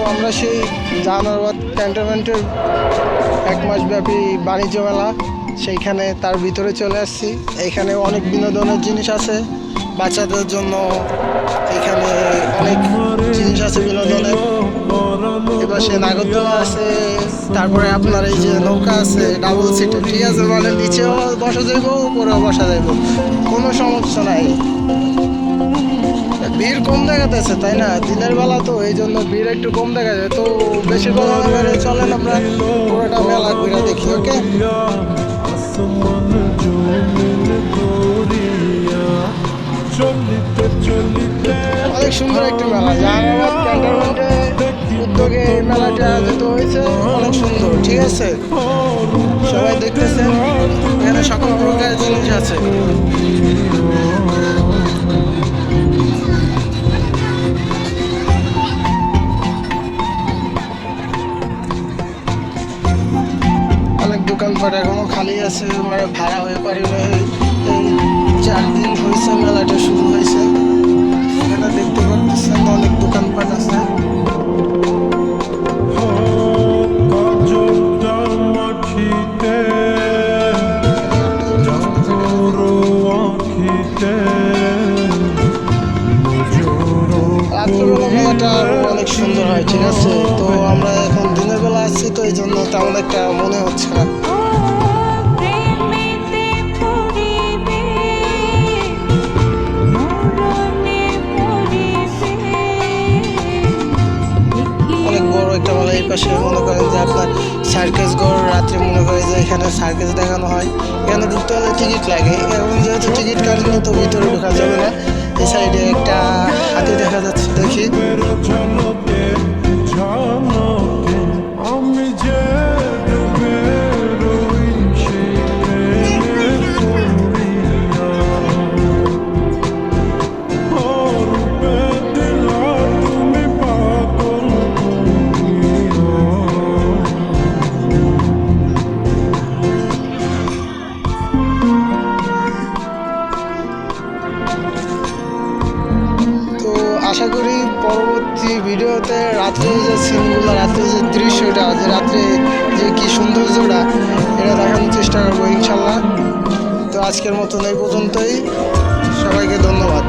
আমরা সেই জাহানাবাদ ক্যান্টনমেন্টের 1 মাস ব্যাপী বাণিজ্য মেলা, সেইখানে তার ভিতরে চলে আসছি। এইখানে অনেক বিনোদনের জিনিস আছে বাচ্চাদের জন্য, এখানে অনেক জিনিস আছে বিনোদনের। এবার সে নাগরদোলা আছে, তারপরে আপনার এই যে নৌকা আছে ডাবল সিটের, ঠিক আছে, মানে নিচেও বসা যাইব উপরেও বসা যাইব, কোনো সমস্যা নাই। ভিড় কম দেখা যাচ্ছে তাই না, দিনের বেলা তো এই জন্য ভিড় একটু কম দেখা যায়। তো বেশি কথা না বেড়ে চলেন আমরা পুরোটা মেলা ঘুরে দেখি। ওকে, অনেক সুন্দর একটা মেলা, জাহানাবাদ ক্যান্টনমেন্টের উদ্যোগে এই মেলাটি আয়োজিত হয়েছে, অনেক সুন্দর। ঠিক আছে, সবাই দেখতেছেন এখানে সকল প্রকার জিনিস আছে। অনেক দোকানপাট এখনো খালি আছে, মানে ভাড়া হয়ে পারে। এই 4 দিন হয়েছে মেলাটা শুরু হয়েছে। এখানে দেখতে পাচ্ছেন অনেক দোকানপাট আছে। রাত্রেবেলা মেলাটা অনেক সুন্দর হয়। ঠিক আছে, তো আমরা এখন দিনের বেলা আসছি, তো এই জন্য তেমন একটা মনে হচ্ছে না। অনেক বড় একটা মেলা। এই পাশে মনে করেন যে আপনার সার্কাস ঘর, রাত্রে মনে করে যে এখানে সার্কাস দেখানো হয়। এখানে ঢুকতে হলে টিকিট লাগে, এবং যেহেতু টিকিট কাটেনি তো ভিতরে ঢোকা যাবে না। এই সাইডে একটা হাতি দেখা যাচ্ছে, দেখি। আশা করি পরবর্তী ভিডিওতে রাত্রে যে সিনগুলো, রাত্রে যে দৃশ্যটা, যে রাত্রে যে কি সৌন্দর্যটা, এটা দেখানোর চেষ্টা করবো ইনশাল্লাহ। তো আজকের মতন এই পর্যন্তই, সবাইকে ধন্যবাদ।